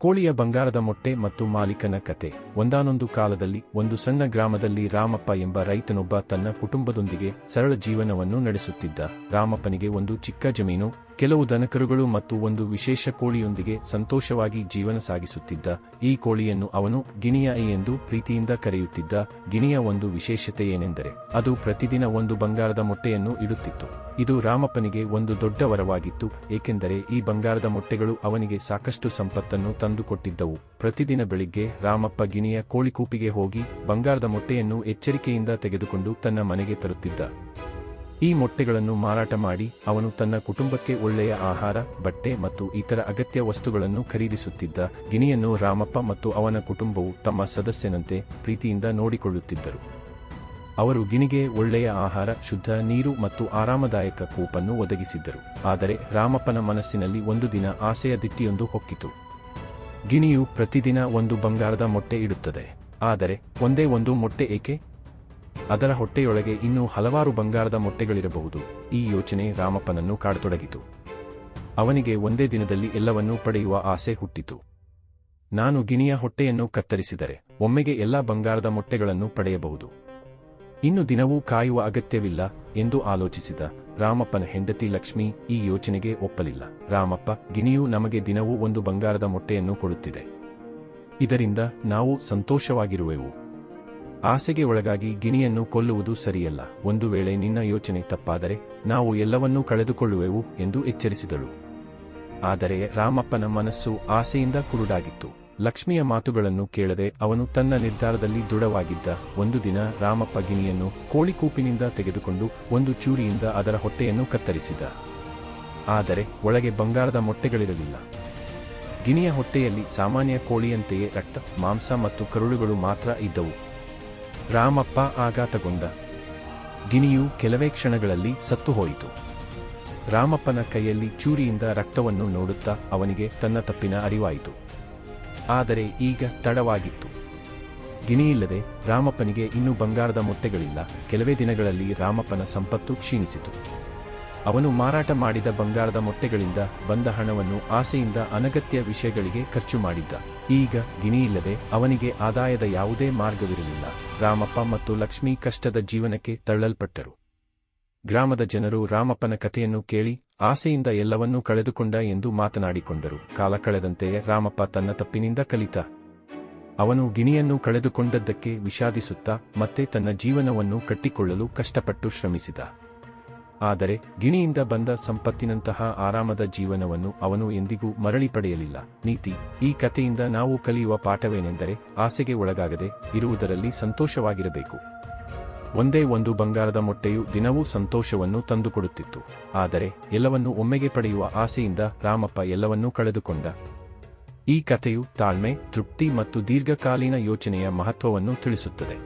ಕೋಳಿಯ ಬಂಗಾರದ ಮೊಟ್ಟೆ ಮತ್ತು ಮಾಲೀಕನ ಕತೆ. ಒಂದಾನೊಂದು ಕಾಲದಲ್ಲಿ ಒಂದು ಸಣ್ಣ ಗ್ರಾಮದಲ್ಲಿ ರಾಮಪ್ಪ ಎಂಬ ರೈತನೊಬ್ಬ ತನ್ನ ಕುಟುಂಬದೊಂದಿಗೆ ಸರಳ ಜೀವನವನ್ನು ನಡೆಸುತ್ತಿದ್ದ. ರಾಮಪ್ಪನಿಗೆ ಒಂದು ಚಿಕ್ಕ ಜಮೀನು, ಕೆಲವು ದನಕರುಗಳು ಮತ್ತು ಒಂದು ವಿಶೇಷ ಕೋಳಿಯೊಂದಿಗೆ ಸಂತೋಷವಾಗಿ ಜೀವನ ಸಾಗಿಸುತ್ತಿದ್ದ. ಈ ಕೋಳಿಯನ್ನು ಅವನು ಗಿಣಿಯ ಎಂದು ಪ್ರೀತಿಯಿಂದ ಕರೆಯುತ್ತಿದ್ದ. ಗಿಣಿಯ ಒಂದು ವಿಶೇಷತೆ ಏನೆಂದರೆ ಅದು ಪ್ರತಿದಿನ ಒಂದು ಬಂಗಾರದ ಮೊಟ್ಟೆಯನ್ನು ಇಡುತ್ತಿತ್ತು. ಇದು ರಾಮಪ್ಪನಿಗೆ ಒಂದು ದೊಡ್ಡ ವರವಾಗಿತ್ತು, ಏಕೆಂದರೆ ಈ ಬಂಗಾರದ ಮೊಟ್ಟೆಗಳು ಅವನಿಗೆ ಸಾಕಷ್ಟು ಸಂಪತ್ತನ್ನು ತಂದುಕೊಟ್ಟಿದ್ದವು. ಪ್ರತಿದಿನ ಬೆಳಿಗ್ಗೆ ರಾಮಪ್ಪ ಗಿಣಿಯ ಕೋಳಿಕೂಪಿಗೆ ಹೋಗಿ ಬಂಗಾರದ ಮೊಟ್ಟೆಯನ್ನು ಎಚ್ಚರಿಕೆಯಿಂದ ತೆಗೆದುಕೊಂಡು ತನ್ನ ಮನೆಗೆ ತರುತ್ತಿದ್ದ. ಈ ಮೊಟ್ಟೆಗಳನ್ನು ಮಾರಾಟ ಮಾಡಿ ಅವನು ತನ್ನ ಕುಟುಂಬಕ್ಕೆ ಒಳ್ಳೆಯ ಆಹಾರ, ಬಟ್ಟೆ ಮತ್ತು ಇತರ ಅಗತ್ಯ ವಸ್ತುಗಳನ್ನು ಖರೀದಿಸುತ್ತಿದ್ದ. ಗಿಣಿಯನ್ನು ರಾಮಪ್ಪ ಮತ್ತು ಅವನ ಕುಟುಂಬವು ತಮ್ಮ ಸದಸ್ಯನಂತೆ ಪ್ರೀತಿಯಿಂದ ನೋಡಿಕೊಳ್ಳುತ್ತಿದ್ದರು. ಅವರು ಗಿಣಿಗೆ ಒಳ್ಳೆಯ ಆಹಾರ, ಶುದ್ಧ ನೀರು ಮತ್ತು ಆರಾಮದಾಯಕ ಕೂಪನ್ನು ಒದಗಿಸಿದ್ದರು. ಆದರೆ ರಾಮಪ್ಪನ ಮನಸ್ಸಿನಲ್ಲಿ ಒಂದು ದಿನ ಆಸೆಯ ದಿಟ್ಟಿಯೊಂದು ಹೊಕ್ಕಿತು. ಗಿಣಿಯು ಪ್ರತಿದಿನ ಒಂದು ಬಂಗಾರದ ಮೊಟ್ಟೆ ಇಡುತ್ತದೆ, ಆದರೆ ಒಂದೇ ಒಂದು ಮೊಟ್ಟೆ ಏಕೆ? ಅದರ ಹೊಟ್ಟೆಯೊಳಗೆ ಇನ್ನೂ ಹಲವಾರು ಬಂಗಾರದ ಮೊಟ್ಟೆಗಳಿರಬಹುದು. ಈ ಯೋಚನೆ ರಾಮಪ್ಪನನ್ನು ಕಾಡತೊಡಗಿತು. ಅವನಿಗೆ ಒಂದೇ ದಿನದಲ್ಲಿ ಎಲ್ಲವನ್ನೂ ಪಡೆಯುವ ಆಸೆ ಹುಟ್ಟಿತು. ನಾನು ಗಿಣಿಯ ಹೊಟ್ಟೆಯನ್ನು ಕತ್ತರಿಸಿದರೆ ಒಮ್ಮೆಗೆ ಎಲ್ಲಾ ಬಂಗಾರದ ಮೊಟ್ಟೆಗಳನ್ನು ಪಡೆಯಬಹುದು. ಇನ್ನು ದಿನವೂ ಕಾಯುವ ಅಗತ್ಯವಿಲ್ಲ ಎಂದು ಆಲೋಚಿಸಿದ. ರಾಮಪ್ಪನ ಹೆಂಡತಿ ಲಕ್ಷ್ಮಿ ಈ ಯೋಚನೆಗೆ ಒಪ್ಪಲಿಲ್ಲ. ರಾಮಪ್ಪ, ಗಿಣಿಯು ನಮಗೆ ದಿನವೂ ಒಂದು ಬಂಗಾರದ ಮೊಟ್ಟೆಯನ್ನು ಕೊಡುತ್ತಿದೆ, ಇದರಿಂದ ನಾವು ಸಂತೋಷವಾಗಿರುವೆವು. ಆಸೆಗೆ ಒಳಗಾಗಿ ಗಿಣಿಯನ್ನು ಕೊಲ್ಲುವುದು ಸರಿಯಲ್ಲ. ಒಂದು ವೇಳೆ ನಿನ್ನ ಯೋಚನೆ ತಪ್ಪಾದರೆ ನಾವು ಎಲ್ಲವನ್ನೂ ಕಳೆದುಕೊಳ್ಳುವೆವು ಎಂದು ಎಚ್ಚರಿಸಿದಳು. ಆದರೆ ರಾಮಪ್ಪನ ಮನಸ್ಸು ಆಸೆಯಿಂದ ಕುರುಡಾಗಿತ್ತು. ಲಕ್ಷ್ಮಿಯ ಮಾತುಗಳನ್ನು ಕೇಳದೆ ಅವನು ತನ್ನ ನಿರ್ಧಾರದಲ್ಲಿ ದೃಢವಾಗಿದ್ದ. ಒಂದು ದಿನ ರಾಮಪ್ಪ ಗಿಣಿಯನ್ನು ಕೋಳಿಕೂಪಿನಿಂದ ತೆಗೆದುಕೊಂಡು ಒಂದು ಚೂರಿಯಿಂದ ಅದರ ಹೊಟ್ಟೆಯನ್ನು ಕತ್ತರಿಸಿದ. ಆದರೆ ಒಳಗೆ ಬಂಗಾರದ ಮೊಟ್ಟೆಗಳಿರಲಿಲ್ಲ. ಗಿಣಿಯ ಹೊಟ್ಟೆಯಲ್ಲಿ ಸಾಮಾನ್ಯ ಕೋಳಿಯಂತೆಯೇ ರಕ್ತ, ಮಾಂಸ ಮತ್ತು ಕರುಳುಗಳು ಮಾತ್ರ ಇದ್ದವು. ರಾಮಪ್ಪ ಆಘಾತಗೊಂಡ. ಗಿಣಿಯು ಕೆಲವೇ ಕ್ಷಣಗಳಲ್ಲಿ ಸತ್ತು ಹೋಯಿತು. ರಾಮಪ್ಪನ ಕೈಯಲ್ಲಿ ಚೂರಿಯಿಂದ ರಕ್ತವನ್ನು ನೋಡುತ್ತಾ ಅವನಿಗೆ ತನ್ನ ತಪ್ಪಿನ ಅರಿವಾಯಿತು. ಆದರೆ ಈಗ ತಡವಾಗಿತ್ತು. ಗಿಣಿಯಿಲ್ಲದೆ ರಾಮಪ್ಪನಿಗೆ ಇನ್ನೂ ಬಂಗಾರದ ಮೊಟ್ಟೆಗಳಿಲ್ಲ. ಕೆಲವೇ ದಿನಗಳಲ್ಲಿ ರಾಮಪ್ಪನ ಸಂಪತ್ತು ಕ್ಷೀಣಿಸಿತು. ಅವನು ಮಾರಾಟ ಮಾಡಿದ ಬಂಗಾರದ ಮೊಟ್ಟೆಗಳಿಂದ ಬಂದ ಹಣವನ್ನು ಆಸೆಯಿಂದ ಅನಗತ್ಯ ವಿಷಯಗಳಿಗೆ ಖರ್ಚು ಮಾಡಿದ್ದ. ಈಗ ಗಿಣಿಯಿಲ್ಲದೆ ಅವನಿಗೆ ಆದಾಯದ ಯಾವುದೇ ಮಾರ್ಗವಿರಲಿಲ್ಲ. ರಾಮಪ್ಪ ಮತ್ತು ಲಕ್ಷ್ಮಿ ಕಷ್ಟದ ಜೀವನಕ್ಕೆ ತಳ್ಳಲ್ಪಟ್ಟರು. ಗ್ರಾಮದ ಜನರು ರಾಮಪ್ಪನ ಕಥೆಯನ್ನು ಕೇಳಿ ಆಸೆಯಿಂದ ಎಲ್ಲವನ್ನೂ ಕಳೆದುಕೊಂಡ ಎಂದು ಮಾತನಾಡಿಕೊಂಡರು. ಕಾಲ ಕಳೆದಂತೆಯೇ ರಾಮಪ್ಪ ತನ್ನ ತಪ್ಪಿನಿಂದ ಕಲಿತ. ಅವನು ಗಿಣಿಯನ್ನು ಕಳೆದುಕೊಂಡದ್ದಕ್ಕೆ ವಿಷಾದಿಸುತ್ತಾ ಮತ್ತೆ ತನ್ನ ಜೀವನವನ್ನು ಕಟ್ಟಿಕೊಳ್ಳಲು ಕಷ್ಟಪಟ್ಟು ಶ್ರಮಿಸಿದ. ಆದರೆ ಗಿಣಿಯಿಂದ ಬಂದ ಸಂಪತ್ತಿನಂತಹ ಆರಾಮದ ಜೀವನವನ್ನು ಅವನು ಎಂದಿಗೂ ಮರಳಿ ಪಡೆಯಲಿಲ್ಲ. ನೀತಿ: ಈ ಕಥೆಯಿಂದ ನಾವು ಕಲಿಯುವ ಪಾಠವೇನೆಂದರೆ ಆಸೆಗೆ ಒಳಗಾಗದೆ ಇರುವುದರಲ್ಲಿ ಸಂತೋಷವಾಗಿರಬೇಕು. ಒಂದೇ ಒಂದು ಬಂಗಾರದ ಮೊಟ್ಟೆಯು ದಿನವೂ ಸಂತೋಷವನ್ನು ತಂದುಕೊಡುತ್ತಿತ್ತು. ಆದರೆ ಎಲ್ಲವನ್ನೂ ಒಮ್ಮೆಗೆ ಪಡೆಯುವ ಆಸೆಯಿಂದ ರಾಮಪ್ಪ ಎಲ್ಲವನ್ನೂ ಕಳೆದುಕೊಂಡ. ಈ ಕಥೆಯು ತಾಳ್ಮೆ, ತೃಪ್ತಿ ಮತ್ತು ದೀರ್ಘಕಾಲೀನ ಯೋಚನೆಯ ಮಹತ್ವವನ್ನು ತಿಳಿಸುತ್ತದೆ.